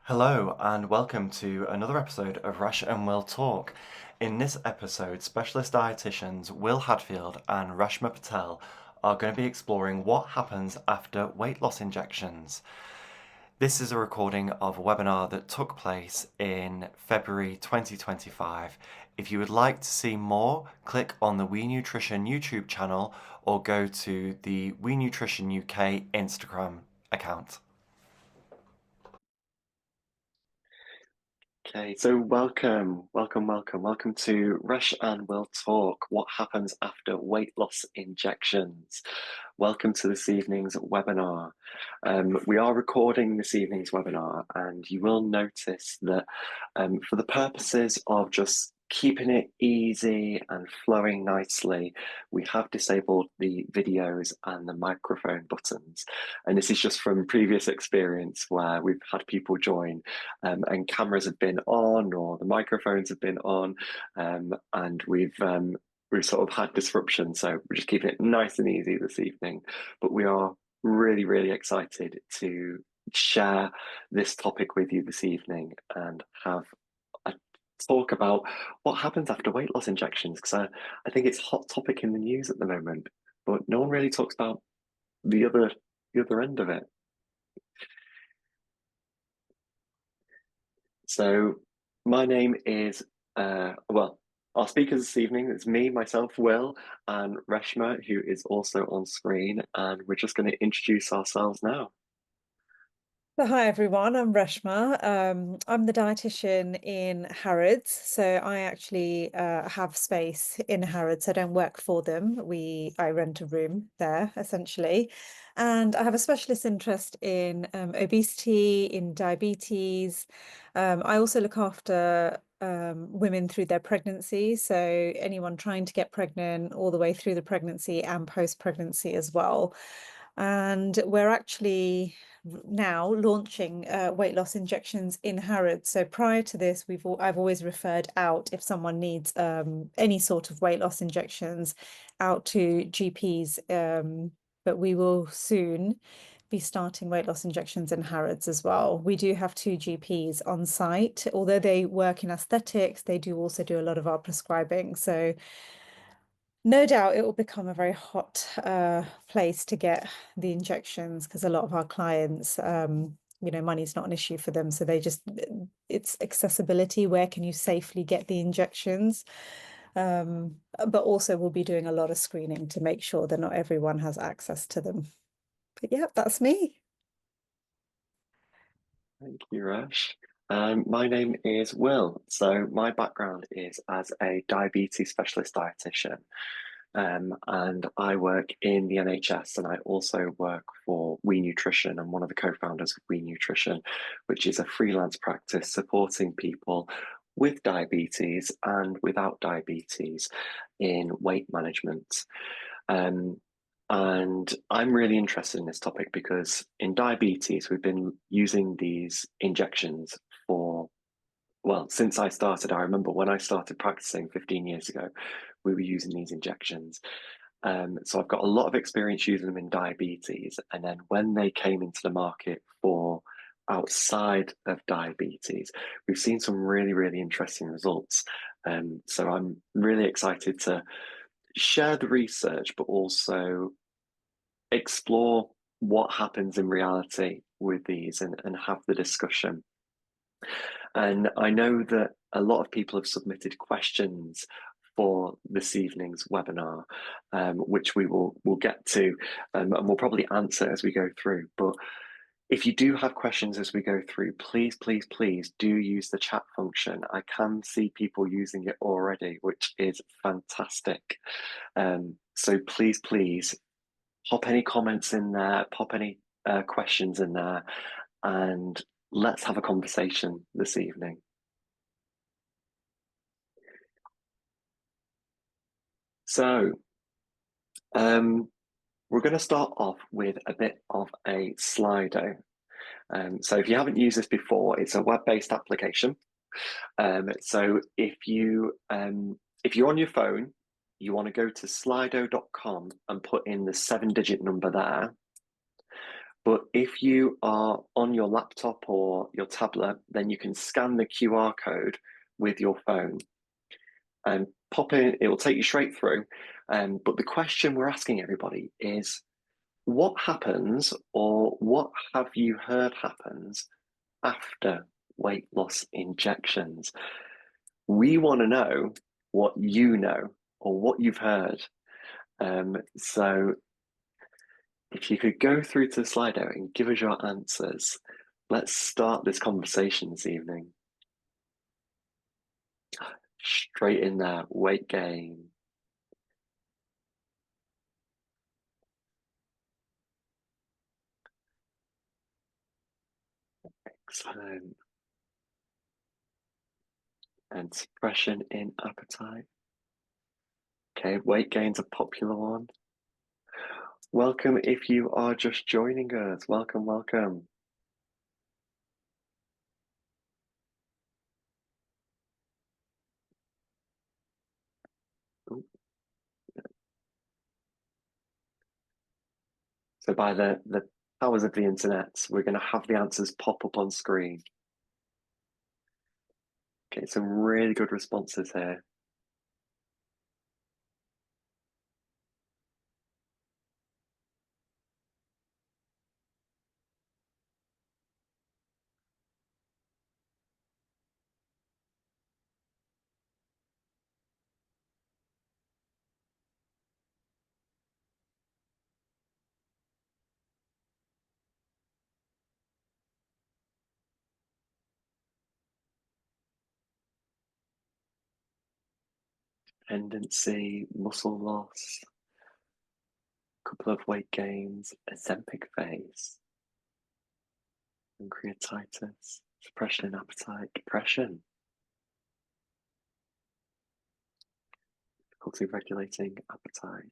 Hello and welcome to another episode of Resh and Will Talk. In this episode, specialist dietitians Will Hadfield and Reshma Patel are going to be exploring what happens after weight loss injections. This is a recording of a webinar that took place in February 2025. If you would like to see more, click on the We Nutrition YouTube channel or go to the We Nutrition UK Instagram account. Okay, so welcome to Resh and Will Talk. What happens after weight loss injections? Welcome to this evening's webinar. We are recording this evening's webinar, and you will notice that for the purposes of just keeping it easy and flowing nicely, we have disabled the videos and the microphone buttons. And this is just from previous experience where we've had people join and cameras have been on or the microphones have been on, and we've sort of had disruption. So we're just keeping it nice and easy this evening. But we are really, really excited to share this topic with you this evening and have a talk about what happens after weight loss injections, because I think it's a hot topic in the news at the moment, but no one really talks about the other end of it. So my name is, our speakers this evening, it's me, myself, Will, and Reshma, who is also on screen, and we're just going to introduce ourselves now. So hi everyone, I'm Reshma. I'm the dietitian in Harrods. So I actually have space in Harrods. I don't work for them. I rent a room there essentially. And I have a specialist interest in obesity, in diabetes. I also look after women through their pregnancy. So anyone trying to get pregnant all the way through the pregnancy and post-pregnancy as well. And we're actually now launching weight loss injections in Harrods. So prior to this, I've always referred out if someone needs any sort of weight loss injections out to GPs. But we will soon be starting weight loss injections in Harrods as well. We do have two GPs on site. Although they work in aesthetics, they do also do a lot of our prescribing. So no doubt it will become a very hot place to get the injections because a lot of our clients, money's not an issue for them. So it's accessibility. Where can you safely get the injections? But also we'll be doing a lot of screening to make sure that not everyone has access to them. But yeah, that's me. Thank you, Rash. My name is Will. So my background is as a diabetes specialist dietitian. And I work in the NHS, and I also work for We Nutrition. I'm one of the co-founders of We Nutrition, which is a freelance practice supporting people with diabetes and without diabetes in weight management. Um, and I'm really interested in this topic because in diabetes, we've been using these injections for, well, since I started. I remember when I started practicing 15 years ago, we were using these injections. So I've got a lot of experience using them in diabetes. And then when they came into the market for outside of diabetes, we've seen some really, really interesting results. So I'm really excited to share the research, but also explore what happens in reality with these and have the discussion. And I know that a lot of people have submitted questions for this evening's webinar, which we'll get to, and we'll probably answer as we go through. But if you do have questions as we go through, please, please, please do use the chat function. I can see people using it already, which is fantastic. So please, please pop any comments in there, pop any questions in there, and let's have a conversation this evening. So, we're going to start off with a bit of a Slido. So if you haven't used this before, it's a web-based application. So if you're on your phone, you want to go to slido.com and put in the 7-digit number there. But if you are on your laptop or your tablet, then you can scan the QR code with your phone and pop in, it will take you straight through. But the question we're asking everybody is what happens or what have you heard happens after weight loss injections? We want to know what you know or what you've heard. So if you could go through to the Slido and give us your answers, let's start this conversation this evening. Straight in there, weight gain. Excellent. And suppression in appetite. Okay, weight gain's a popular one. Welcome if you are just joining us. Welcome, welcome. Ooh. So by the powers of the internet, we're going to have the answers pop up on screen. Okay, some really good responses here. Dependency, muscle loss, couple of weight gains, Ozempic phase, pancreatitis, suppression in appetite, depression, difficulty regulating appetite.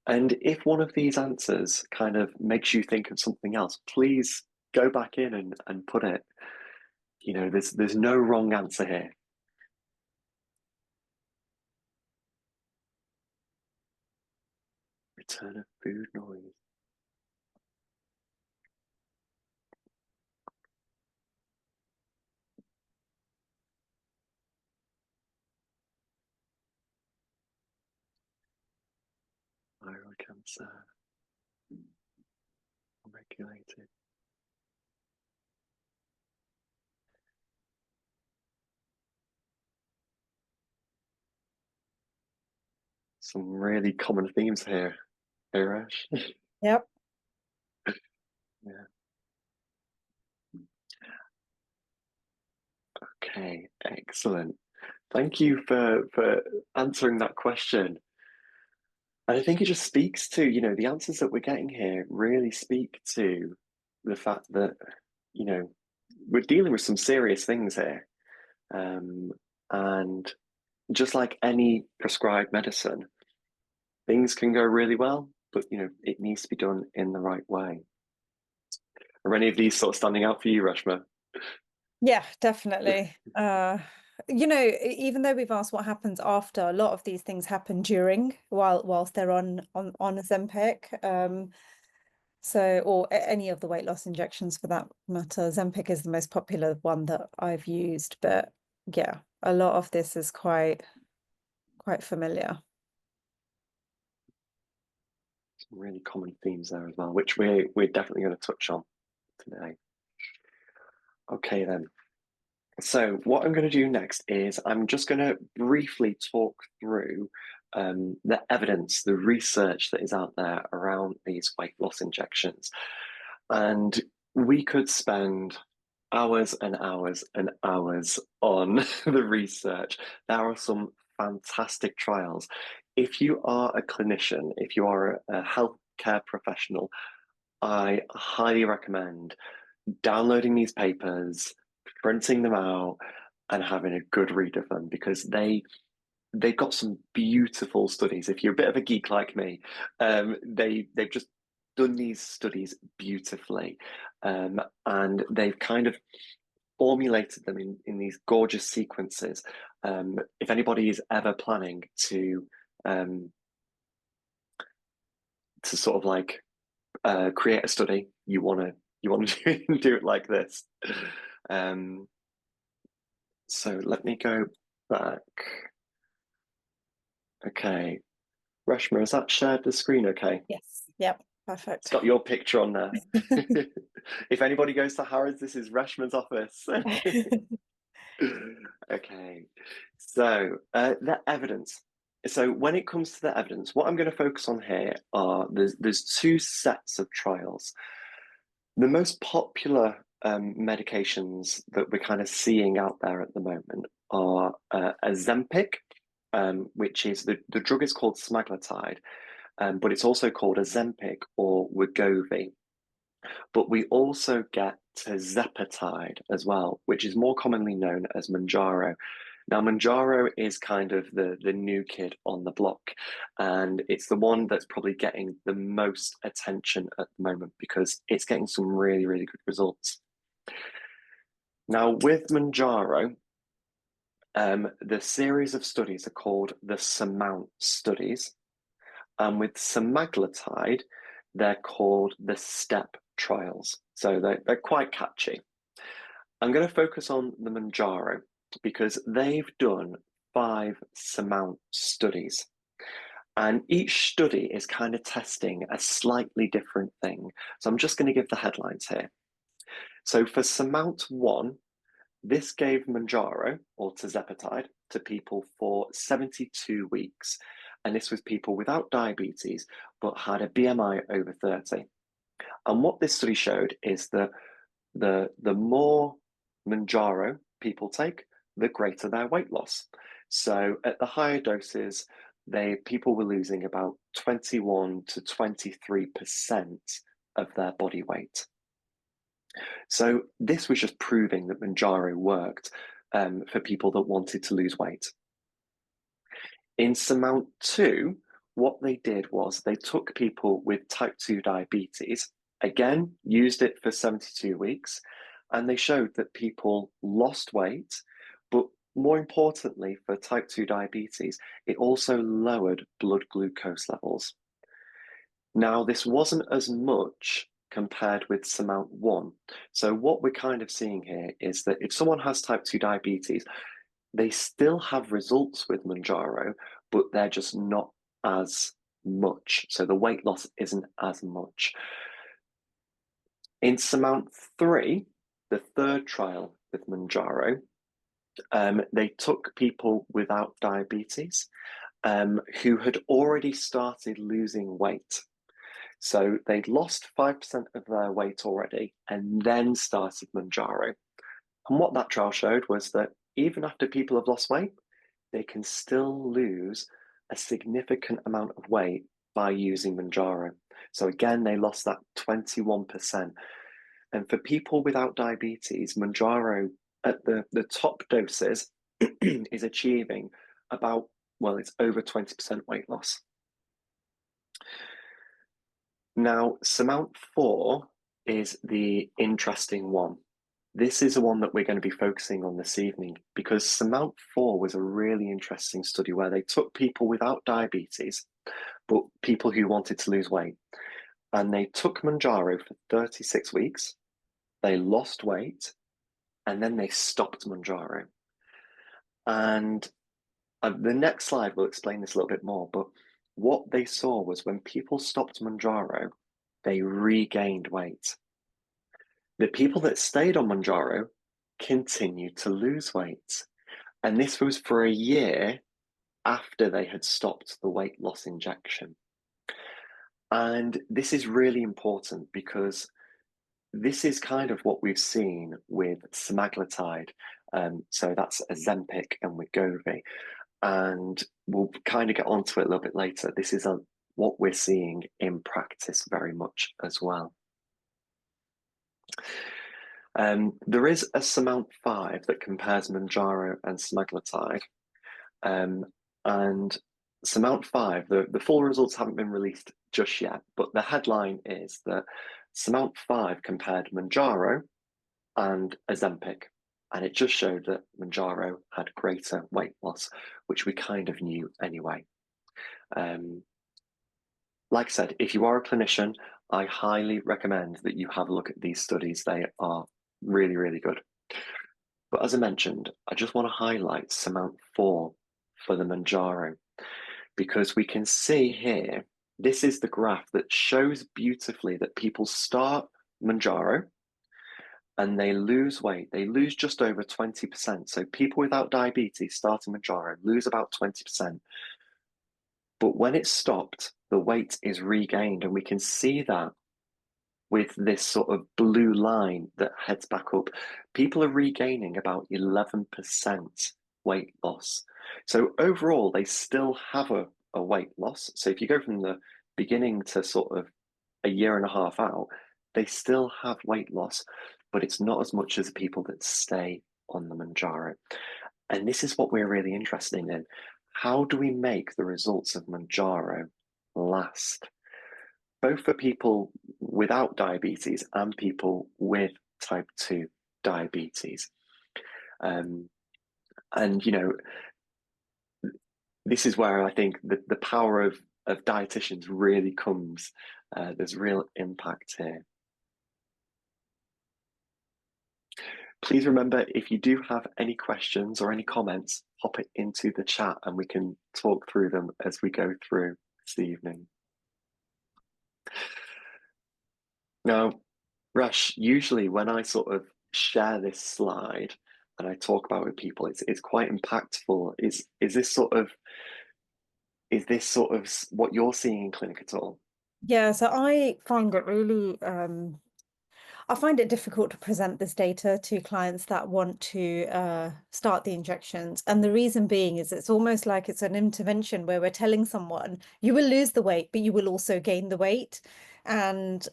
And if one of these answers kind of makes you think of something else, please go back in and put it. You know, there's no wrong answer here. Return of food noise. Thyroid cancer. Regulated. Some really common themes here. Hey, Resh. Yep. Yeah. Okay, excellent. Thank you for answering that question. And I think it just speaks to, you know, the answers that we're getting here really speak to the fact that, you know, we're dealing with some serious things here. And just like any prescribed medicine, things can go really well, but, you know, it needs to be done in the right way. Are any of these sort of standing out for you, Reshma? Yeah, definitely. Even though we've asked what happens after, a lot of these things happen during whilst they're on Ozempic. Or any of the weight loss injections for that matter. Ozempic is the most popular one that I've used, but yeah, a lot of this is quite familiar. Some really common themes there as well, which we're definitely going to touch on today. Okay, then. So what I'm going to do next is I'm just going to briefly talk through the evidence, the research that is out there around these weight loss injections. And we could spend hours and hours and hours on the research. There are some fantastic trials. If you are a clinician, if you are a healthcare professional, I highly recommend downloading these papers, printing them out, and having a good read of them because they've got some beautiful studies. If you're a bit of a geek like me, they've just done these studies beautifully, and they've kind of formulated them in these gorgeous sequences. If anybody is ever planning to to sort of like create a study, you want to do it like this. Um, so let me go back. Okay, Reshma, has that shared the screen? Okay, Yes. Yep. it's Perfect. got your picture on there. If anybody goes to Harrods, this is Reshma's office. Okay, so the evidence. So when it comes to the evidence, what I'm going to focus on here are there's two sets of trials. The most popular medications that we're kind of seeing out there at the moment are Ozempic, which is the drug is called semaglutide, but it's also called Ozempic or Wegovy. But we also get tirzepatide as well, which is more commonly known as Mounjaro. Now, Mounjaro is kind of the new kid on the block, and it's the one that's probably getting the most attention at the moment because it's getting some really, really good results. Now, with Mounjaro, the series of studies are called the SURMOUNT studies, and with semaglutide, they're called the STEP trials. So they're quite catchy. I'm going to focus on the Mounjaro because they've done 5 SURMOUNT studies. And each study is kind of testing a slightly different thing. So I'm just going to give the headlines here. So for SURMOUNT 1, this gave Mounjaro or tirzepatide to people for 72 weeks. And this was people without diabetes, but had a BMI over 30. And what this study showed is that the more Mounjaro people take, the greater their weight loss. So at the higher doses, people were losing about 21 to 23% of their body weight. So this was just proving that Mounjaro worked for people that wanted to lose weight. In SURMOUNT 2, what they did was they took people with type 2 diabetes, again, used it for 72 weeks, and they showed that people lost weight, but more importantly, for type 2 diabetes, it also lowered blood glucose levels. Now, this wasn't as much compared with SURMOUNT 1. So, what we're kind of seeing here is that if someone has type 2 diabetes, they still have results with Mounjaro, but they're just not as much. So, the weight loss isn't as much. In SURMOUNT 3, the third trial with Mounjaro, they took people without diabetes who had already started losing weight. So they'd lost 5% of their weight already and then started Mounjaro. And what that trial showed was that even after people have lost weight, they can still lose a significant amount of weight by using Mounjaro. So again, they lost that 21%. And for people without diabetes, Mounjaro at the top doses is achieving about, well, it's over 20% weight loss. Now, SURMOUNT 4 is the interesting one. This is the one that we're going to be focusing on this evening because SURMOUNT 4 was a really interesting study where they took people without diabetes, but people who wanted to lose weight, and they took Mounjaro for 36 weeks. They lost weight, and then they stopped Mounjaro. And the next slide will explain this a little bit more, but what they saw was when people stopped Mounjaro, they regained weight. The people that stayed on Mounjaro continued to lose weight. And this was for a year after they had stopped the weight loss injection. And this is really important because this is kind of what we've seen with semaglutide. So that's Ozempic and Wegovy. And we'll kind of get onto it a little bit later. This is what we're seeing in practice very much as well. There is a SURMOUNT 5 that compares Mounjaro and semaglutide. And SURMOUNT 5, the full results haven't been released just yet, but the headline is that SURMOUNT 5 compared Mounjaro and Ozempic, and it just showed that Mounjaro had greater weight loss, which we kind of knew anyway. Um, like I said, if you are a clinician, I highly recommend that you have a look at these studies. They are really, really good. But as I mentioned, I just want to highlight Surmount 4 for the Manjaro because we can see here, this is the graph that shows beautifully that people start Manjaro and they lose weight. They lose just over 20%. So people without diabetes starting Manjaro lose about 20%. But when it's stopped, the weight is regained. And we can see that with this sort of blue line that heads back up. People are regaining about 11% weight loss. So overall, they still have a weight loss. So if you go from the beginning to sort of a year and a half out, they still have weight loss, but it's not as much as people that stay on the Manjaro. And this is what we're really interested in. How do we make the results of Manjaro last? Both for people without diabetes and people with type 2 diabetes. Um, and, you know, this is where I think the power of dietitians really comes. There's real impact here. Please remember, if you do have any questions or any comments, pop it into the chat and we can talk through them as we go through this evening. Now, Resh, usually when I sort of share this slide and I talk about it with people, it's quite impactful. Is this sort of what you're seeing in clinic at all? Yeah, so I find it really I find it difficult to present this data to clients that want to start the injections. And the reason being is it's almost like it's an intervention where we're telling someone you will lose the weight, but you will also gain the weight. And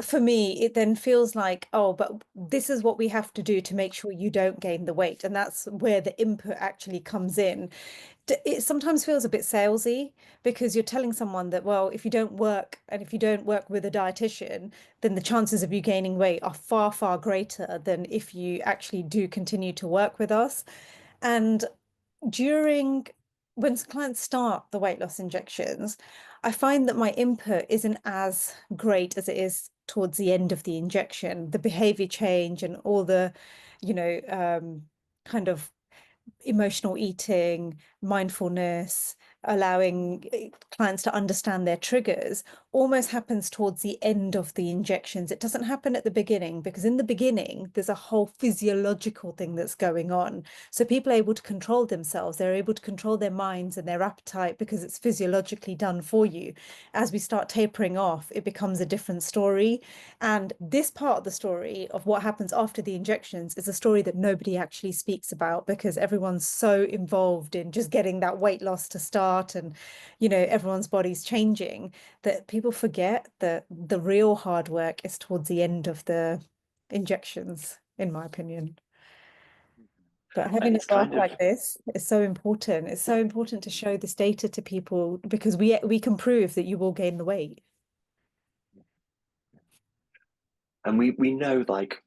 for me, it then feels like, oh, but this is what we have to do to make sure you don't gain the weight. And that's where the input actually comes in. It sometimes feels a bit salesy because you're telling someone that, well, if you don't work and if you don't work with a dietitian, then the chances of you gaining weight are far, far greater than if you actually do continue to work with us. And during when clients start the weight loss injections, I find that my input isn't as great as it is towards the end of the injection. The behavior change and all the, kind of emotional eating, mindfulness, allowing clients to understand their triggers almost happens towards the end of the injections. It doesn't happen at the beginning because in the beginning, there's a whole physiological thing that's going on. So people are able to control themselves. They're able to control their minds and their appetite because it's physiologically done for you. As we start tapering off, it becomes a different story. And this part of the story of what happens after the injections is a story that nobody actually speaks about because everyone's so involved in just getting that weight loss to start and, everyone's body's changing that people forget that the real hard work is towards the end of the injections, in my opinion. But And having a it's graph kind of, like this is so important. It's so important to show this data to people because we can prove that you will gain the weight. and we know like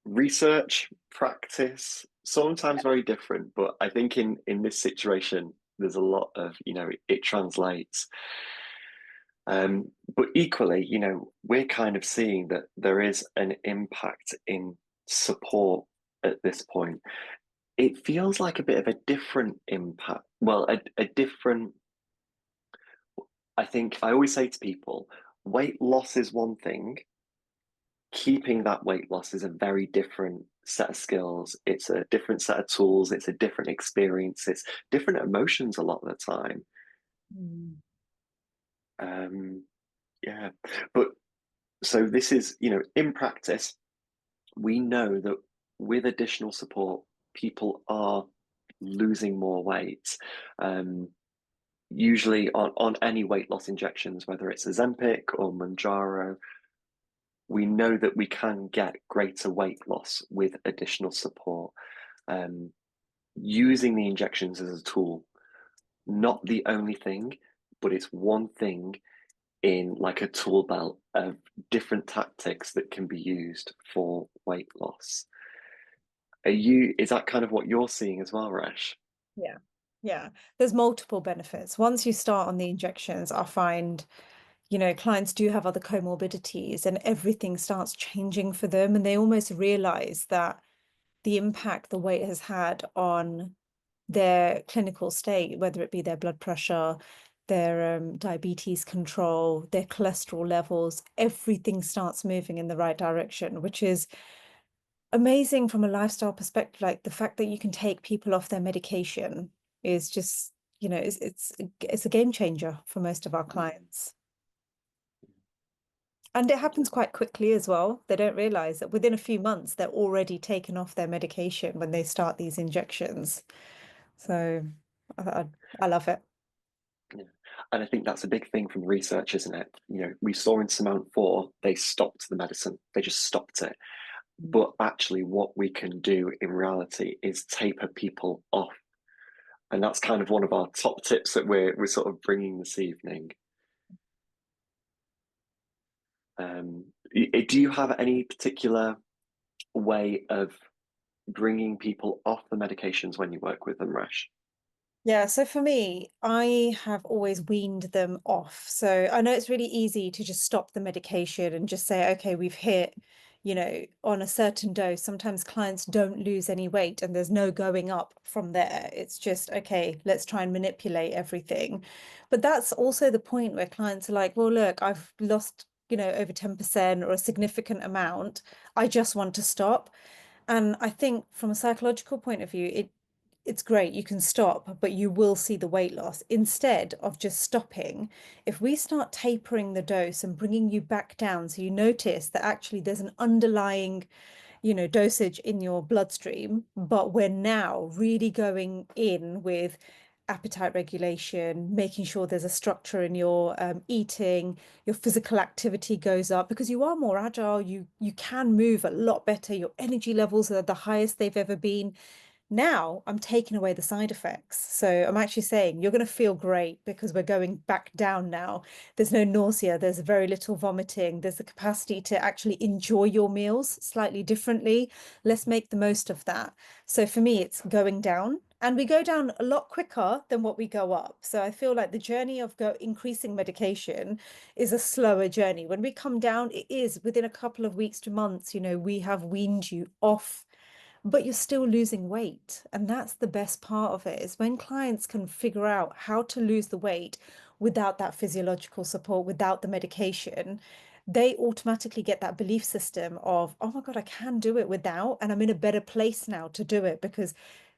research, practice, sometimes very different, but I think in this situation, there's a lot of, it translates. But equally, we're kind of seeing that there is an impact in support at this point. It feels like a bit of a different impact. Well, a different, I think I always say to people, weight loss is one thing, keeping that weight loss is a very different set of skills. It's a different set of tools. It's a different experience. It's different emotions a lot of the time. Mm. Um, yeah, but so this is, in practice, we know that with additional support, people are losing more weight. Usually on any weight loss injections, whether it's Ozempic or Mounjaro, we know that we can get greater weight loss with additional support. Um, Using the injections as a tool, not the only thing, but it's one thing in like a tool belt of different tactics that can be used for weight loss. Is that kind of what you're seeing as well, Resh? Yeah. Yeah, there's multiple benefits. Once you start on the injections, I find, clients do have other comorbidities and everything starts changing for them. And they almost realize that the impact the weight has had on their clinical state, whether it be their blood pressure, their diabetes control, their cholesterol levels, everything starts moving in the right direction, which is amazing from a lifestyle perspective. Like the fact that you can take people off their medication is just, it's a game changer for most of our clients. And it happens quite quickly as well. They don't realize that within a few months, they're already taken off their medication when they start these injections. So I, I love it. Yeah. And I think that's a big thing from research, isn't it? We saw in Surmount 4, they stopped the medicine. They just stopped it. But actually, what we can do in reality is taper people off. And that's kind of one of our top tips that we're sort of bringing this evening. Do you have any particular way of bringing people off the medications when you work with them, Resh? Yeah, so for me, I have always weaned them off. So I know it's really easy to just stop the medication and just say, okay, we've hit, on a certain dose. Sometimes clients don't lose any weight and there's no going up from there. It's just, okay, let's try and manipulate everything. But that's also the point where clients are like, well, look, I've lost, over 10% or a significant amount. I just want to stop. And I think from a psychological point of view, it's great, you can stop, but you will see the weight loss. Instead of just stopping, if we start tapering the dose and bringing you back down, so you notice that actually there's an underlying, dosage in your bloodstream, but we're now really going in with appetite regulation, making sure there's a structure in your eating, your physical activity goes up because you are more agile, you can move a lot better, your energy levels are the highest they've ever been. Now I'm taking away the side effects. So I'm actually saying you're going to feel great because we're going back down now. There's no nausea, there's very little vomiting, there's the capacity to actually enjoy your meals slightly differently. Let's make the most of that. So for me, it's going down. And we go down a lot quicker than what we go up. So I feel like the journey of increasing medication is a slower journey. When we come down, it is within a couple of weeks to months, we have weaned you off, but you're still losing weight. And that's the best part of it is when clients can figure out how to lose the weight without that physiological support, without the medication, they automatically get that belief system of, oh my God, I can do it without, and I'm in a better place now to do it because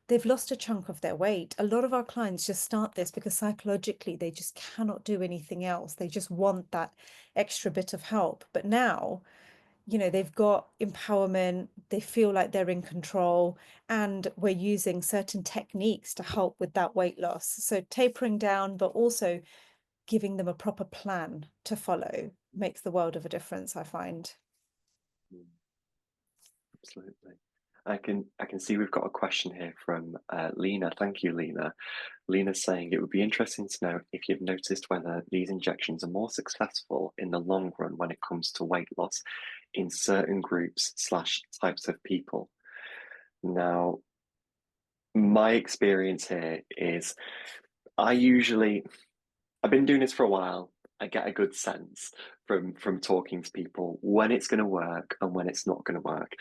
they've lost a chunk of their weight. A lot of our clients just start this because psychologically they just cannot do anything else. They just want that extra bit of help. But now, they've got empowerment, they feel like they're in control, and we're using certain techniques to help with that weight loss. So tapering down, but also giving them a proper plan to follow makes the world of a difference, I find. Mm, absolutely. I can see we've got a question here from Lena. Thank you, Lena. Lena's saying it would be interesting to know if you've noticed whether these injections are more successful in the long run when it comes to weight loss in certain groups slash types of people. Now, my experience here is I usually I've been doing this for a while. I get a good sense from talking to people when it's going to work and when it's not going to work,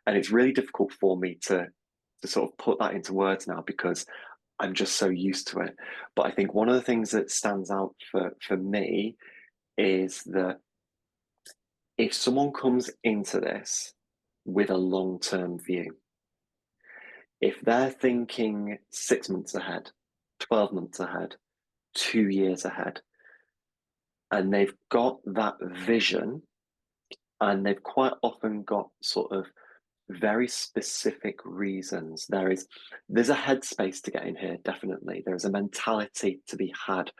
and it's really difficult for me to sort of put that into words now because I'm just so used to it. But I think one of the things that stands out for me is that if someone comes into this with a long-term view, if they're thinking 6 months ahead, 12 months ahead, 2 years ahead, and they've got that vision, and they've quite often got sort of very specific reasons. There's a headspace to get in here, definitely. There's a mentality to be had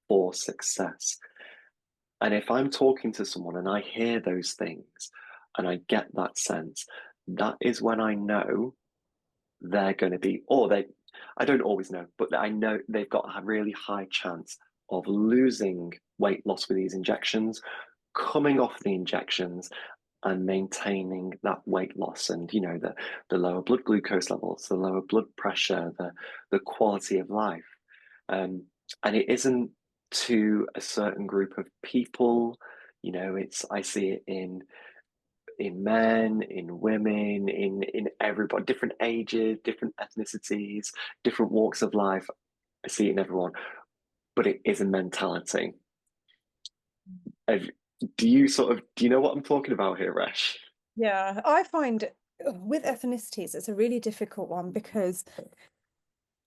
for success. And if I'm talking to someone and I hear those things and I get that sense, that is when I know they're going to be, or I don't always know, but I know they've got a really high chance of losing weight loss with these injections, coming off the injections and maintaining that weight loss and the lower blood glucose levels, the lower blood pressure, the quality of life. Um, and it isn't to a certain group of people. You know, it's I see it in men, in women, in everybody, different ages, different ethnicities, different walks of life. I see it in everyone, but it is a mentality. Have, do you know what I'm talking about here, Resh? Yeah, I find with ethnicities, it's a really difficult one because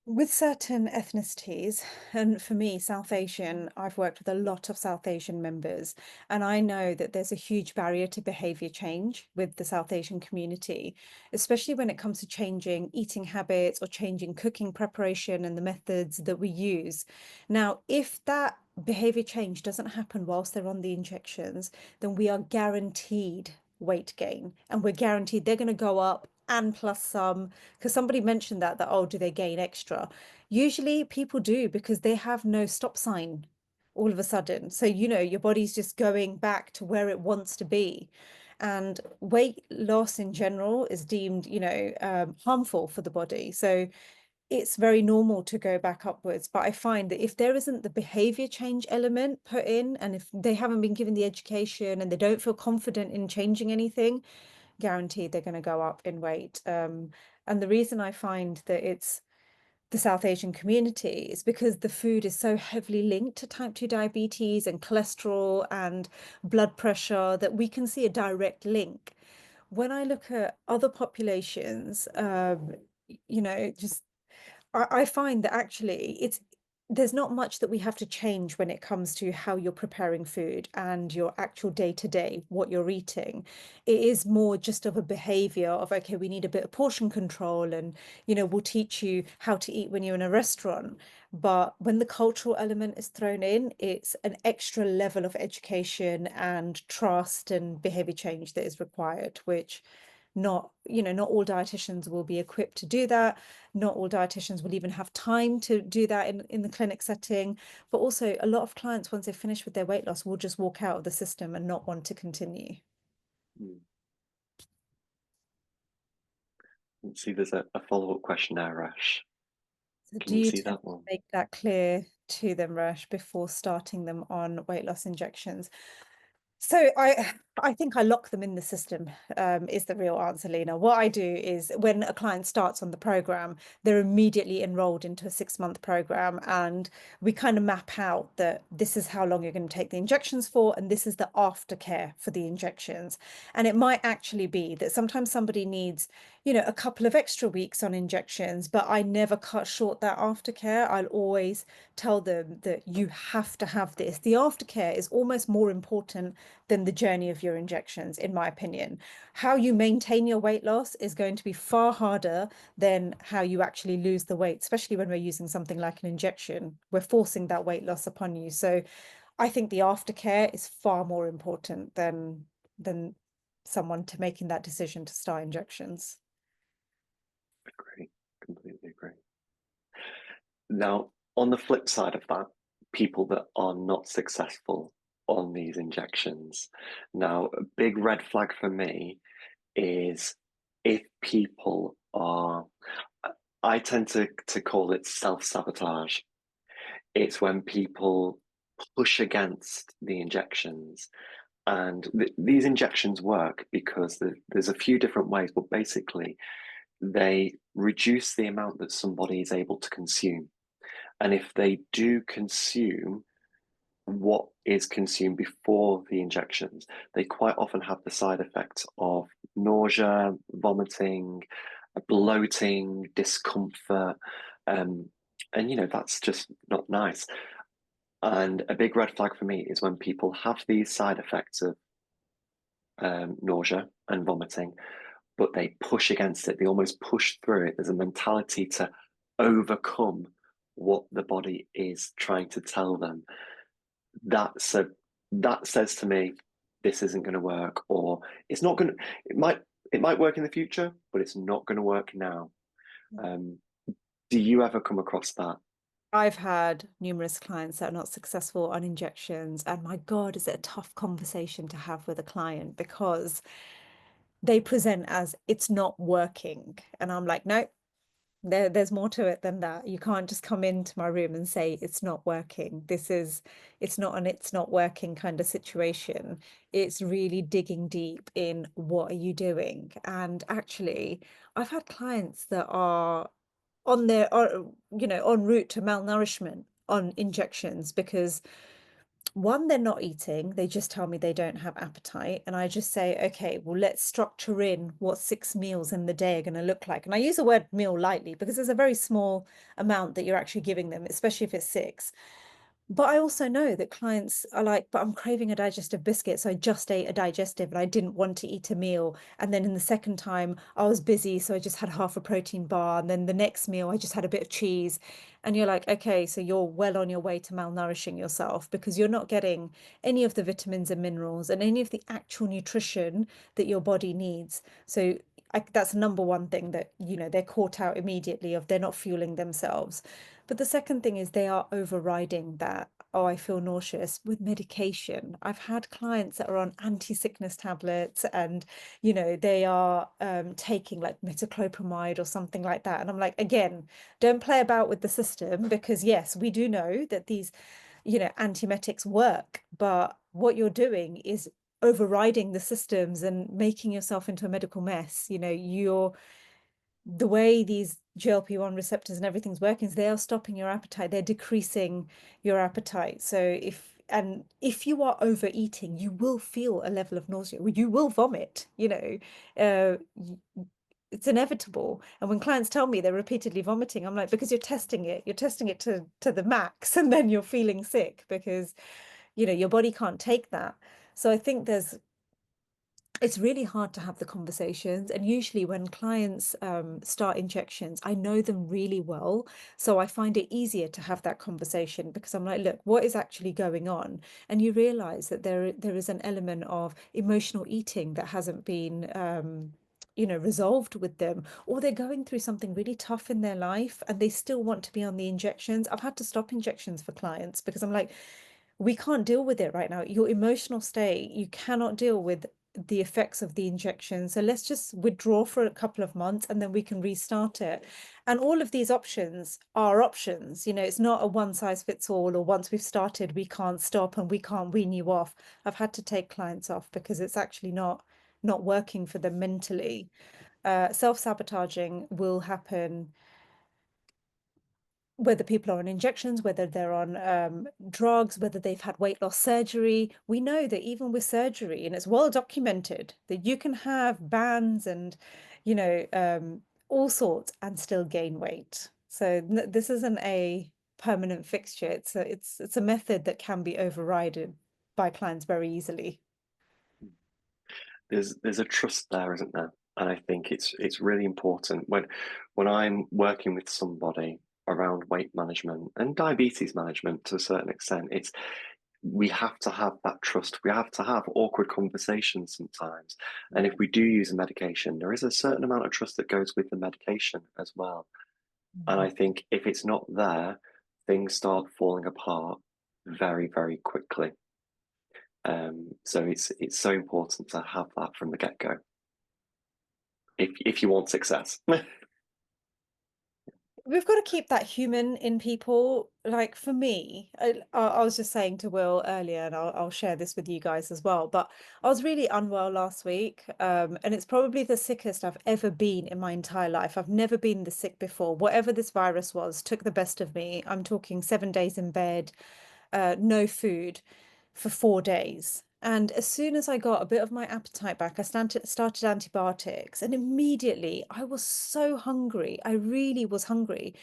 with certain ethnicities, and for me, South Asian, I've worked with a lot of South Asian members, and I know that there's a huge barrier to behavior change with the South Asian community, especially when it comes to changing eating habits or changing cooking preparation and the methods that we use. Now, if that behavior change doesn't happen whilst they're on the injections, then we are guaranteed weight gain, and we're guaranteed they're going to go up and plus some, because somebody mentioned that oh, do they gain extra? Usually people do because they have no stop sign all of a sudden. So, your body's just going back to where it wants to be. And weight loss in general is deemed, harmful for the body. So it's very normal to go back upwards. But I find that if there isn't the behavior change element put in, and if they haven't been given the education and they don't feel confident in changing anything, guaranteed they're going to go up in weight. And the reason I find that it's the South Asian community is because the food is so heavily linked to type 2 diabetes and cholesterol and blood pressure that we can see a direct link. When I look at other populations, just I find that actually there's not much that we have to change when it comes to how you're preparing food and your actual day to day, what you're eating. It is more just of a behavior of, okay, we need a bit of portion control and, we'll teach you how to eat when you're in a restaurant. But when the cultural element is thrown in, it's an extra level of education and trust and behavior change that is required, which not all dietitians will be equipped to do that. Not all dietitians will even have time to do that in the clinic setting. But also, a lot of clients, once they finish with their weight loss, will just walk out of the system and not want to continue. Hmm. See, there's a follow-up question there, Resh. So Can do you you see tend that to one? make that clear to them, Resh, before starting them on weight loss injections? So I think I lock them in the system, is the real answer, Lena. What I do is when a client starts on the program, they're immediately enrolled into a 6-month program, and we kind of map out that this is how long you're going to take the injections for, and this is the aftercare for the injections. And it might actually be that sometimes somebody needs, a couple of extra weeks on injections, but I never cut short that aftercare. I'll always tell them that you have to have this. The aftercare is almost more important than the journey of your injections, in my opinion. How you maintain your weight loss is going to be far harder than how you actually lose the weight, especially when we're using something like an injection. We're forcing that weight loss upon you. So I think the aftercare is far more important than someone to making that decision to start injections. Agree. Completely agree. Now, on the flip side of that, people that are not successful on these injections. Now, a big red flag for me is if people are, I tend to call it self-sabotage. It's when people push against the injections. And these injections work because there's a few different ways, but basically, they reduce the amount that somebody is able to consume. And if they do consume what is consumed before the injections, they quite often have the side effects of nausea, vomiting, bloating, discomfort. Um, and, that's just not nice. And a big red flag for me is when people have these side effects of nausea and vomiting, but they push against it. They almost push through it. There's a mentality to overcome what the body is trying to tell them. That's a that says to me, this isn't going to work, or it's not going to. It might work in the future, but it's not going to work now. Um, do you ever come across that? I've had numerous clients that are not successful on injections, and my God, is it a tough conversation to have with a client because they present as it's not working. And I'm like, no, There's more to it than that. You can't just come into my room and say it's not working. It's not an it's not working kind of situation. It's really digging deep in what are you doing? And actually, I've had clients that are on their, en route to malnourishment on injections because one, they're not eating. They just tell me they don't have appetite. And I just say, okay, well, let's structure in what 6 meals in the day are going to look like. And I use the word meal lightly because it's a very small amount that you're actually giving them, especially if it's six. But I also know that clients are like, but I'm craving a digestive biscuit. So I just ate a digestive and I didn't want to eat a meal. And then in the second time, I was busy. So I just had half a protein bar. And then the next meal, I just had a bit of cheese. And you're like, okay, so you're well on your way to malnourishing yourself because you're not getting any of the vitamins and minerals and any of the actual nutrition that your body needs. So that's number one thing that, they're caught out immediately of they're not fueling themselves. But the second thing is they are overriding that, oh, I feel nauseous with medication. I've had clients that are on anti-sickness tablets and, they are taking like metoclopramide or something like that. And I'm like, again, don't play about with the system because yes, we do know that these, antiemetics work, but what you're doing is overriding the systems and making yourself into a medical mess. You're the way these GLP-1 receptors and everything's working is they are stopping your appetite. They're decreasing your appetite. So if you are overeating, you will feel a level of nausea. You will vomit, uh, it's inevitable. And when clients tell me they're repeatedly vomiting, I'm like, because you're testing it. You're testing it to the max, and then you're feeling sick because, your body can't take that. So I think it's really hard to have the conversations. And usually, when clients start injections, I know them really well. So I find it easier to have that conversation because I'm like, look, what is actually going on? And you realize that there is an element of emotional eating that hasn't been. Resolved with them, or they're going through something really tough in their life and they still want to be on the injections. I've had to stop injections for clients because I'm like, we can't deal with it right now. Your emotional state, you cannot deal with the effects of the injection. So let's just withdraw for a couple of months and then we can restart it. And all of these options are options. It's not a one size fits all, or once we've started, we can't stop and we can't wean you off. I've had to take clients off because it's actually not working for them mentally. Self-sabotaging will happen whether people are on injections, whether they're on drugs, whether they've had weight loss surgery. We know that even with surgery, and it's well documented, that you can have bands and, all sorts and still gain weight. So this isn't a permanent fixture. It's a method that can be overridden by clients very easily. There's a trust there, isn't there? And I think it's really important when I'm working with somebody around weight management and diabetes management to a certain extent, it's we have to have that trust. We have to have awkward conversations sometimes. And if we do use a medication, there is a certain amount of trust that goes with the medication as well. And Mhm. I think if it's not there, things start falling apart very, very quickly. So it's so important to have that from the get-go if you want success. We've got to keep that human in people. Like for me, I was just saying to Will earlier, and I'll share this with you guys as well. But I was really unwell last week, and it's probably the sickest I've ever been in my entire life. I've never been this sick before. Whatever this virus was, took the best of me. I'm talking 7 days in bed, no food for 4 days. And as soon as I got a bit of my appetite back, I started antibiotics, and immediately I was so hungry. I really was hungry.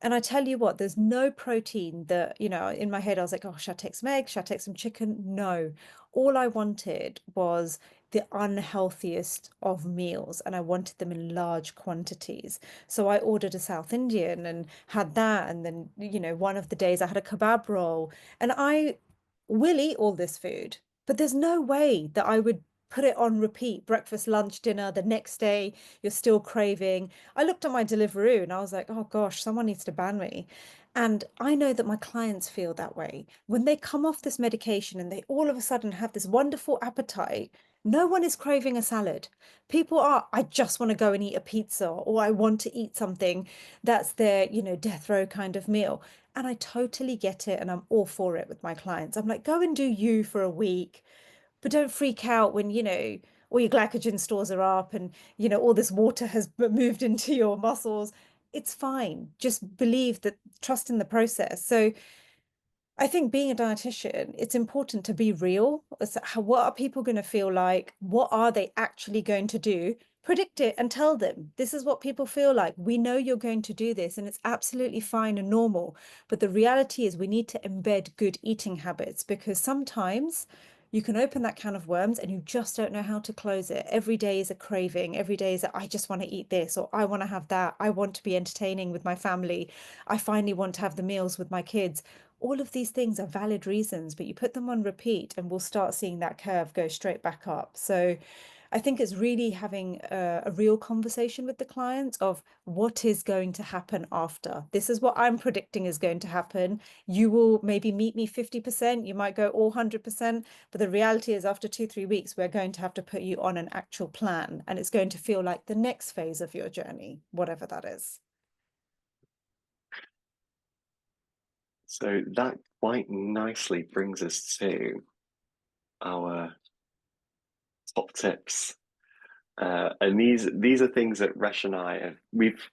And I tell you what, there's no protein that, in my head, I was like, oh, should I take some eggs? Should I take some chicken? No. All I wanted was the unhealthiest of meals, and I wanted them in large quantities. So I ordered a South Indian and had that. And then, one of the days I had a kebab roll, and I will eat all this food, but there's no way that I would put it on repeat, breakfast, lunch, dinner, the next day, you're still craving. I looked at my Deliveroo and I was like, oh gosh, someone needs to ban me. And I know that my clients feel that way. When they come off this medication and they all of a sudden have this wonderful appetite, no one is craving a salad. People are, I just want to go and eat a pizza, or I want to eat something that's their, death row kind of meal. And I totally get it. And I'm all for it with my clients. I'm like, go and do you for a week. But don't freak out when, all your glycogen stores are up and, all this water has moved into your muscles. It's fine. Just believe that, trust in the process. So I think being a dietitian, it's important to be real. What are people going to feel like? What are they actually going to do? Predict it and tell them this is what people feel like. We know you're going to do this, and it's absolutely fine and normal. But the reality is, we need to embed good eating habits because sometimes you can open that can of worms and you just don't know how to close it. Every day is a craving. Every day is I just want to eat this or I want to have that. I want to be entertaining with my family. I finally want to have the meals with my kids. All of these things are valid reasons, but you put them on repeat and we'll start seeing that curve go straight back up. So I think it's really having a real conversation with the clients of what is going to happen after. This is what I'm predicting is going to happen. You will maybe meet me 50%, you might go all 100%, but the reality is after 2, 3 weeks, we're going to have to put you on an actual plan and it's going to feel like the next phase of your journey, whatever that is. So that quite nicely brings us to our top tips. And these are things that Resh and I have we've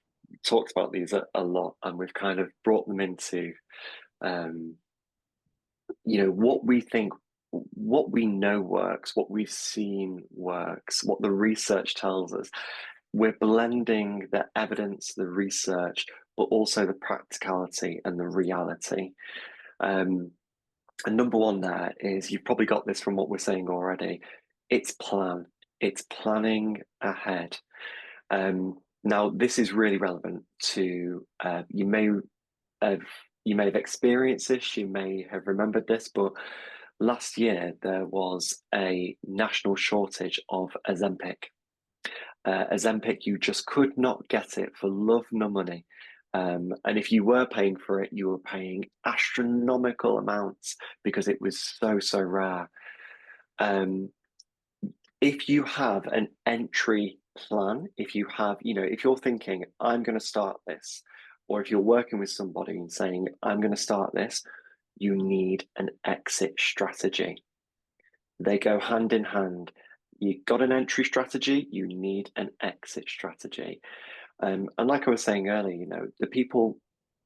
talked about these a lot, and we've kind of brought them into um, what we think, what we know works, what we've seen works, what the research tells us. We're blending the evidence, the research, but also the practicality and the reality. Um, and number one there is you've probably got this from what we're saying already. It's plan. It's planning ahead. Now, this is really relevant to have you may have experienced this, you may have remembered this, but last year there was a national shortage of Ozempic. Ozempic, you just could not get it for love nor money. And if you were paying for it, you were paying astronomical amounts because it was so rare. Um, if you have an entry plan, if you have, if you're thinking, I'm going to start this, or if you're working with somebody and saying, I'm going to start this, you need an exit strategy. They go hand in hand. You got an entry strategy, you need an exit strategy. And like I was saying earlier,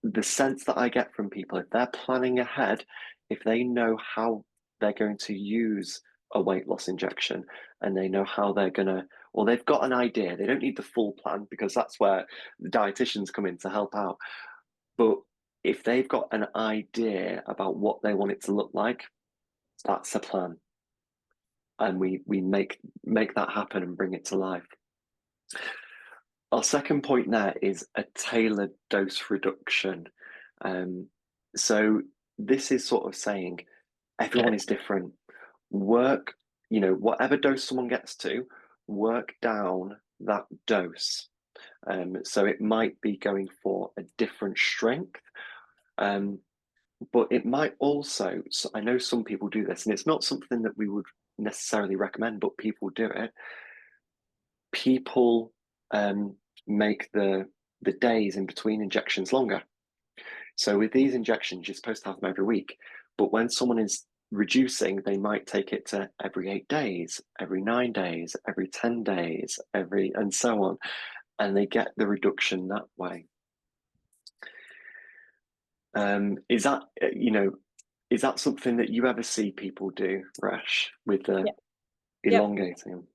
the sense that I get from people, if they're planning ahead, if they know how they're going to use a weight loss injection and they know how they're going to, or they've got an idea, they don't need the full plan because that's where the dietitians come in to help out. But if they've got an idea about what they want it to look like, that's a plan. And we make that happen and bring it to life. Our second point there is a tailored dose reduction. Um, so this is sort of saying everyone is different. Work, whatever dose someone gets to, work down that dose. So it might be going for a different strength. Um, but it might also, so I know some people do this, and it's not something that we would necessarily recommend, but people do it. People make the days in between injections longer. So with these injections, you're supposed to have them every week. But when someone is reducing, they might take it to every 8 days, every 9 days, every 10 days, and so on. And they get the reduction that way. Is that, is that something that you ever see people do, Resh, with the Yeah. Yep. elongating?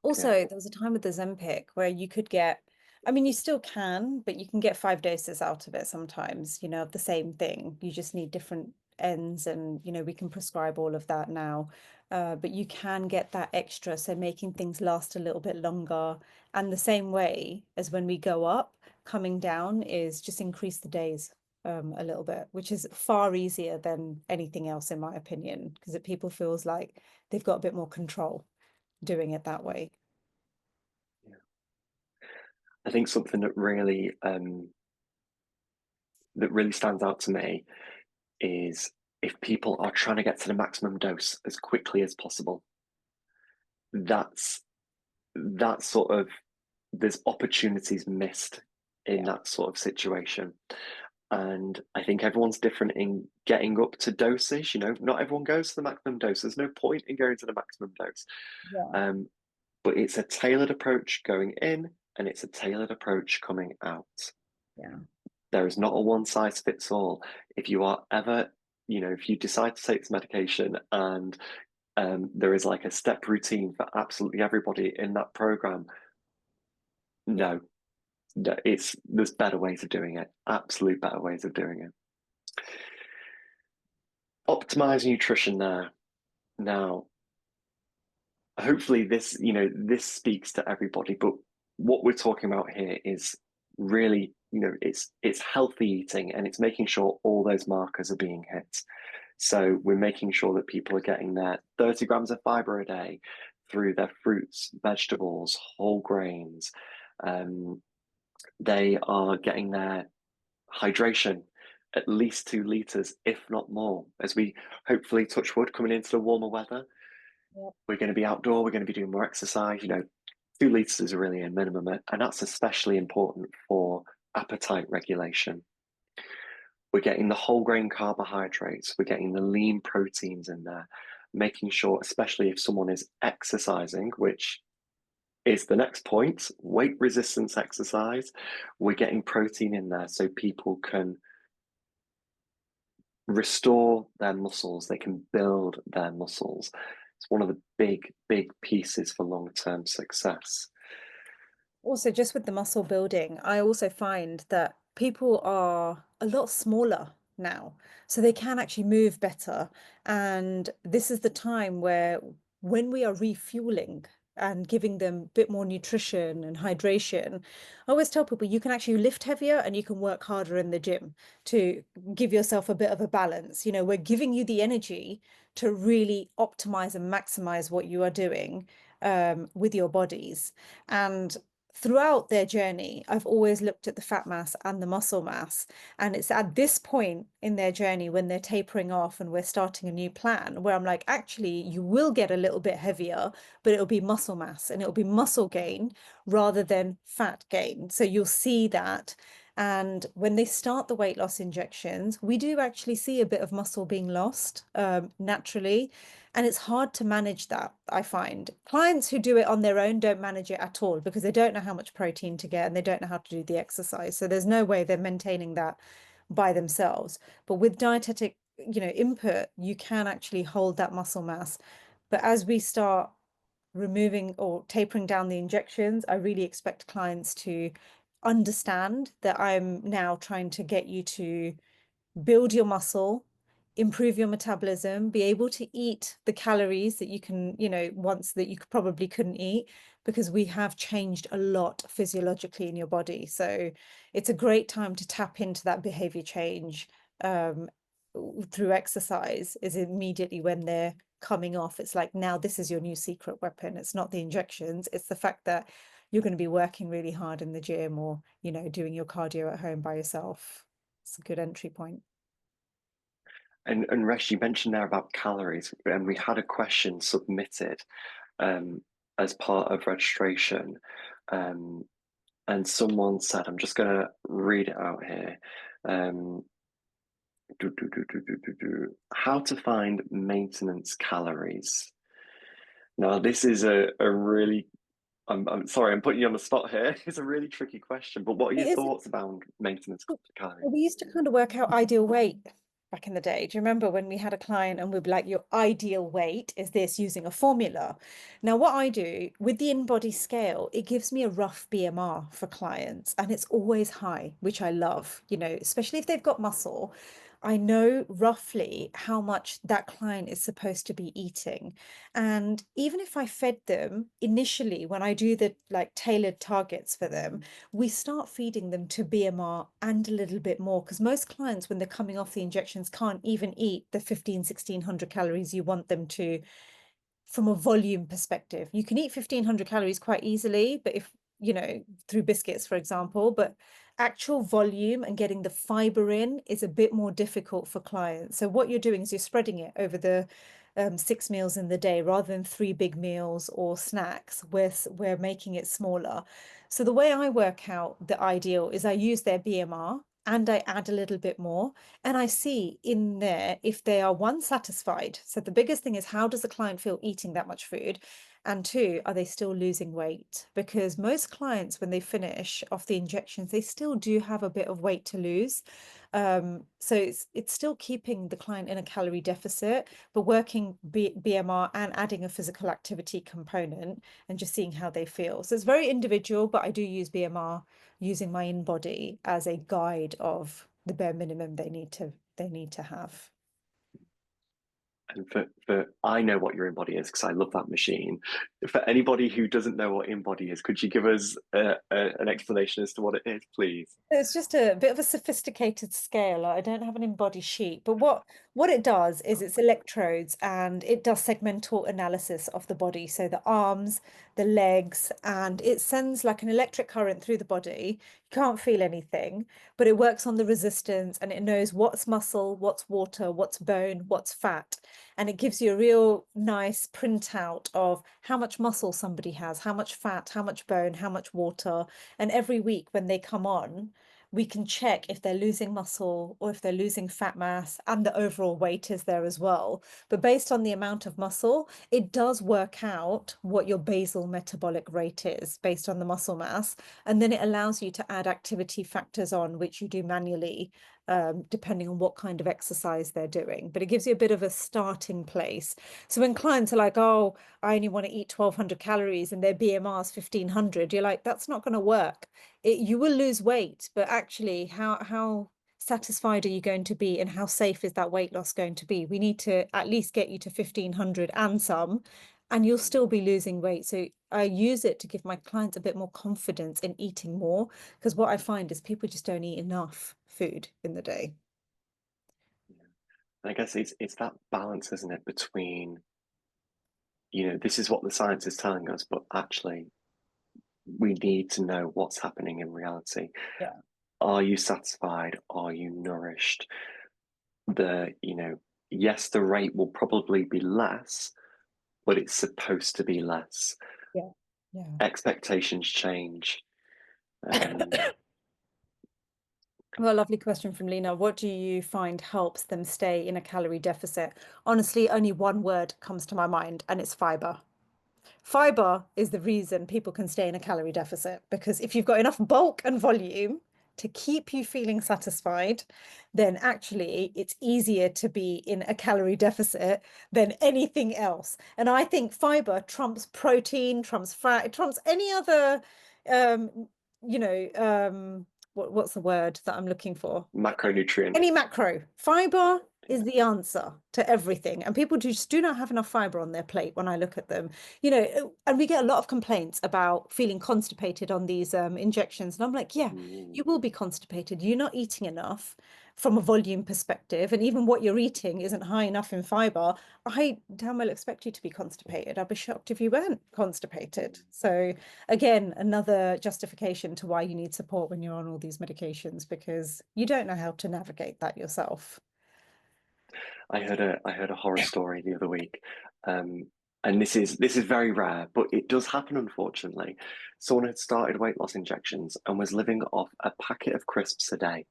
Also, Yeah. there was a time with the Zempic where you could get, I mean, you still can, but you can get 5 doses out of it sometimes, of the same thing. You just need different ends, and, we can prescribe all of that now. But you can get that extra, so making things last a little bit longer. And the same way as when we go up, coming down is just increase the days a little bit, which is far easier than anything else, in my opinion, because it people feels like they've got a bit more control doing it that way. Yeah. I think something that really that really stands out to me is if people are trying to get to the maximum dose as quickly as possible. That's that sort of there's opportunities missed in Yeah. that sort of situation. And I think everyone's different in getting up to doses. Not everyone goes to the maximum dose. There's no point in going to the maximum dose. Yeah. Um, but it's a tailored approach going in, and it's a tailored approach coming out. Yeah. There is not a one size fits all. If you are ever, if you decide to take this medication and there is like a step routine for absolutely everybody in that program, Yeah. no, no, there's better ways of doing it. Absolute better ways of doing it. Optimize nutrition there. Now, hopefully this speaks to everybody, but what we're talking about here is really, it's healthy eating, and it's making sure all those markers are being hit. So we're making sure that people are getting their 30 grams of fiber a day through their fruits, vegetables, whole grains. They are getting their hydration, at least 2 liters, if not more, as we hopefully touch wood coming into the warmer weather. Yeah. We're going to be outdoor, we're going to be doing more exercise. 2 liters is really a minimum, and that's especially important for appetite regulation. We're getting the whole grain carbohydrates, we're getting the lean proteins in there, making sure, especially if someone is exercising, which is the next point, weight resistance exercise, we're getting protein in there so people can restore their muscles, they can build their muscles. It's one of the big, big pieces for long-term success. Also, just with the muscle building, I also find that people are a lot smaller now, so they can actually move better. And this is the time where, when we are refueling and giving them a bit more nutrition and hydration, I always tell people you can actually lift heavier and you can work harder in the gym to give yourself a bit of a balance. We're giving you the energy to really optimize and maximize what you are doing with your bodies. And throughout their journey, I've always looked at the fat mass and the muscle mass. And it's at this point in their journey when they're tapering off and we're starting a new plan where I'm like, actually, you will get a little bit heavier, but it'll be muscle mass and it'll be muscle gain rather than fat gain. So you'll see that. And when they start the weight loss injections, we do actually see a bit of muscle being lost naturally. And it's hard to manage that, I find. Clients who do it on their own don't manage it at all because they don't know how much protein to get and they don't know how to do the exercise. So there's no way they're maintaining that by themselves. But with dietetic, input, you can actually hold that muscle mass. But as we start removing or tapering down the injections, I really expect clients to understand that I'm now trying to get you to build your muscle, improve your metabolism, be able to eat the calories that you can, once that you probably couldn't eat, because we have changed a lot physiologically in your body. So it's a great time to tap into that behavior change through exercise, is immediately when they're coming off. It's like, now this is your new secret weapon. It's not the injections, it's the fact that you're going to be working really hard in the gym or, doing your cardio at home by yourself. It's a good entry point. And Resh, you mentioned there about calories, and we had a question submitted as part of registration. Um, and someone said, I'm just going to read it out here. Um, How to find maintenance calories. Now, this is a really, I'm sorry, I'm putting you on the spot here. It's a really tricky question, but what are It your is. thoughts about maintenance calories? We used to kind of work out ideal weight back in the day. Do you remember when we had a client and we'd be like, your ideal weight is this, using a formula? Now, what I do with the in-body scale, it gives me a rough BMR for clients, and it's always high, which I love, especially if they've got muscle. I know roughly how much that client is supposed to be eating. And even if I fed them initially, when I do the like tailored targets for them, we start feeding them to BMR and a little bit more, because most clients, when they're coming off the injections, can't even eat the 1,500 to 1,600 calories you want them to from a volume perspective. You can eat 1,500 calories quite easily, but if, through biscuits, for example, but Actual volume and getting the fiber in is a bit more difficult for clients. So what you're doing is you're spreading it over the 6 meals in the day rather than three big meals or snacks. We're making it smaller. So the way I work out the ideal is I use their BMR and I add a little bit more, and I see in there if they are one, satisfied. So the biggest thing is, how does the client feel eating that much food? And two, are they still losing weight? Because most clients, when they finish off the injections, they still do have a bit of weight to lose. So it's still keeping the client in a calorie deficit, but working BMR and adding a physical activity component and just seeing how they feel. So it's very individual, but I do use BMR using my in-body as a guide of the bare minimum they need to have. And for I know what your in-body is because I love that machine. For anybody who doesn't know what in-body is, could you give us an explanation as to what it is, please? It's just a bit of a sophisticated scale. I don't have an in-body sheet, but what it does is it's electrodes and it does segmental analysis of the body. So the arms, the legs, and it sends like an electric current through the body. You can't feel anything, but it works on the resistance and it knows what's muscle, what's water, what's bone, what's fat. And it gives you a real nice printout of how much muscle somebody has, how much fat, how much bone, how much water. And every week when they come on, we can check if they're losing muscle or if they're losing fat mass, and the overall weight is there as well. But based on the amount of muscle, it does work out what your basal metabolic rate is based on the muscle mass. And then it allows you to add activity factors on, which you do manually, depending on what kind of exercise they're doing. But it gives you a bit of a starting place. So when clients are like, oh, I only want to eat 1,200 calories and their BMR is 1,500, you're like, that's not going to work. You will lose weight, but actually, how satisfied are you going to be, and how safe is that weight loss going to be? We need to at least get you to 1,500 and some, and you'll still be losing weight. So I use it to give my clients a bit more confidence in eating more, because what I find is people just don't eat enough food in the day. I guess it's that balance, isn't it, between, this is what the science is telling us, but actually we need to know what's happening in reality. Yeah. Are you satisfied? Are you nourished? Yes, the rate will probably be less, but it's supposed to be less. Yeah. Yeah. Expectations change. Um, Well, lovely question from Lena. What do you find helps them stay in a calorie deficit? Honestly, only one word comes to my mind, and it's fiber. Fiber is the reason people can stay in a calorie deficit, because if you've got enough bulk and volume to keep you feeling satisfied, then actually it's easier to be in a calorie deficit than anything else. And I think fiber trumps protein, trumps fat, it trumps any other, um, you know, what's the word that I'm looking for? Macronutrient. Any macro. Fiber is the answer to everything. And people just do not have enough fiber on their plate when I look at them. And we get a lot of complaints about feeling constipated on these injections. And I'm like, yeah, you Mm. will be constipated. You're not eating enough from a volume perspective. And even what you're eating isn't high enough in fiber. I damn well expect you to be constipated. I'd be shocked if you weren't constipated. So again, another justification to why you need support when you're on all these medications, because you don't know how to navigate that yourself. I heard a horror story the other week, and this is very rare, but it does happen unfortunately. Someone had started weight loss injections and was living off a packet of crisps a day,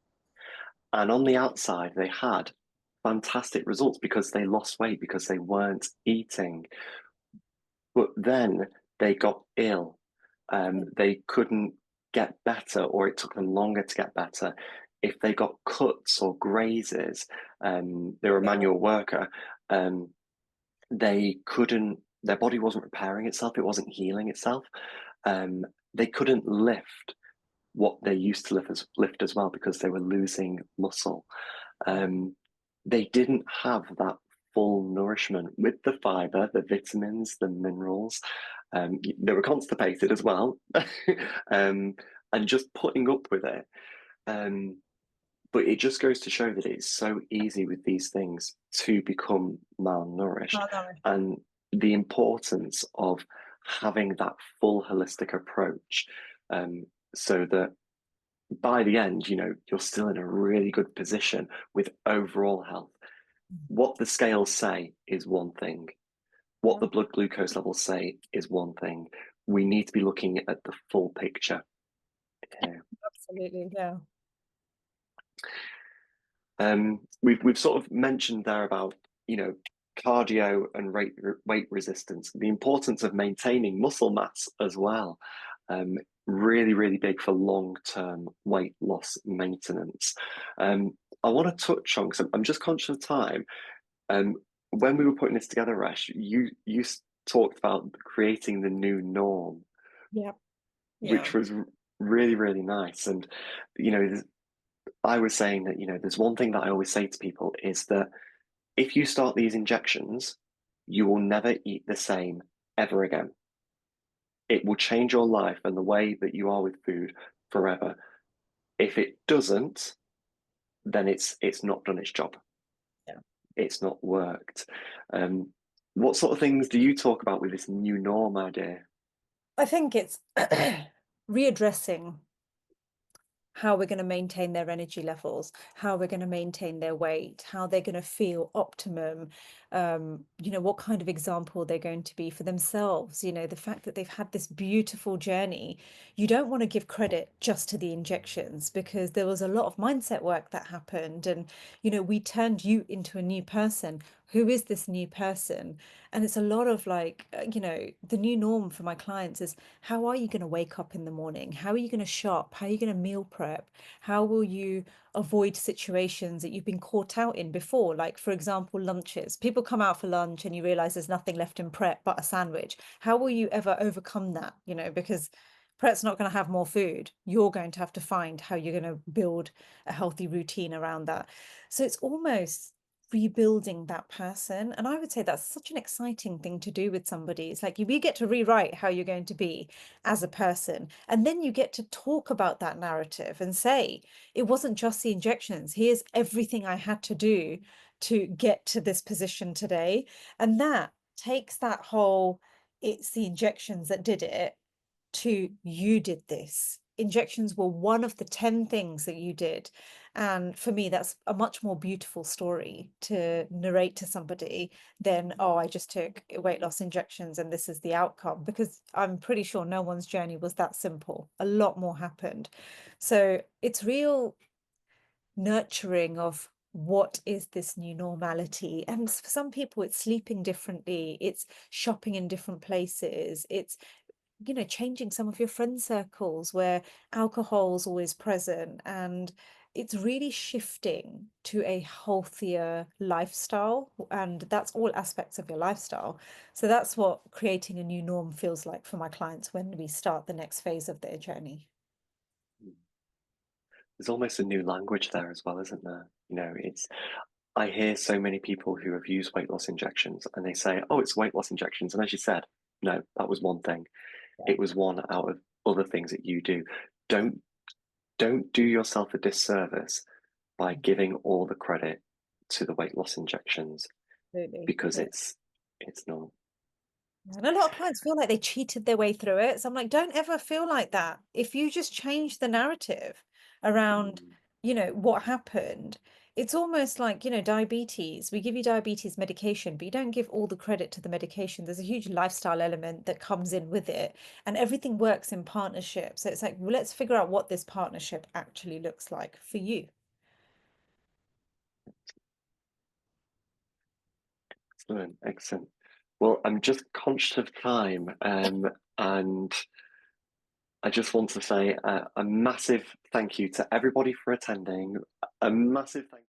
and on the outside they had fantastic results because they lost weight because they weren't eating. But then they got ill. They couldn't get better, or it took them longer to get better. If they got cuts or grazes, they were a Yeah. manual worker, um, they couldn't, their body wasn't repairing itself, it wasn't healing itself. Um, they couldn't lift what they used to lift as well because they were losing muscle. Um, they didn't have that full nourishment with the fiber, the vitamins, the minerals. They were constipated as well, um, and just putting up with it. Um, but it just goes to show that it's so easy with these things to become malnourished, Malnourished. and the importance of having that full holistic approach, so that by the end, you're still in a really good position with overall health. What the scales say is one thing. What Yeah, the blood glucose levels say is one thing. We need to be looking at the full picture here. absolutely. Yeah. We've sort of mentioned there about cardio and weight resistance, the importance of maintaining muscle mass as well. Really, really big for long-term weight loss maintenance. I want to touch on, because I'm just conscious of time. Um, when we were putting this together, Resh, you talked about creating the new norm, Yeah. which Yeah. was really, really nice. And I was saying that there's one thing that I always say to people is that if you start these injections, you will never eat the same ever again. It will change your life and the way that you are with food forever. If it doesn't, then it's not done its job. Yeah. It's not worked. Um, what sort of things do you talk about with this new norm idea? I think it's readdressing how we're going to maintain their energy levels, how we're going to maintain their weight, how they're going to feel optimum, what kind of example they're going to be for themselves. The fact that they've had this beautiful journey. You don't want to give credit just to the injections because there was a lot of mindset work that happened. And, we turned you into a new person. Who is this new person? And it's a lot of like, the new norm for my clients is how are you going to wake up in the morning? How are you going to shop? How are you going to meal prep? How will you avoid situations that you've been caught out in before? Like, for example, lunches. People come out for lunch and you realize there's nothing left in prep but a sandwich. How will you ever overcome that? Because prep's not going to have more food. You're going to have to find how you're going to build a healthy routine around that. So it's almost rebuilding that person. And I would say that's such an exciting thing to do with somebody. It's like we get to rewrite how you're going to be as a person. And then you get to talk about that narrative and say, it wasn't just the injections. Here's everything I had to do to get to this position today. And that takes that whole, it's the injections that did it to you did this. Injections were one of the 10 things that you did. And for me, that's a much more beautiful story to narrate to somebody than, oh, I just took weight loss injections and this is the outcome. Because I'm pretty sure no one's journey was that simple. A lot more happened. So it's real nurturing of what is this new normality. And for some people, it's sleeping differently, it's shopping in different places, it's changing some of your friend circles where alcohol's always present, and it's really shifting to a healthier lifestyle, and that's all aspects of your lifestyle. So that's what creating a new norm feels like for my clients when we start the next phase of their journey. There's almost a new language there as well, isn't there? It's I hear so many people who have used weight loss injections and they say, "Oh, it's weight loss injections." And as you said, no, that was one thing. Yeah. It was one out of other things that you do. Don't don't do yourself a disservice by giving all the credit to the weight loss injections Absolutely. because Yeah. it's not. And a lot of clients feel like they cheated their way through it. So I'm like, don't ever feel like that. If you just change the narrative around, Mm, what happened, it's almost like, diabetes. We give you diabetes medication, but you don't give all the credit to the medication. There's a huge lifestyle element that comes in with it, and everything works in partnership. So it's like, well, let's figure out what this partnership actually looks like for you. excellent, excellent. Well, I'm just conscious of time, and I just want to say a massive thank you to everybody for attending. A massive thank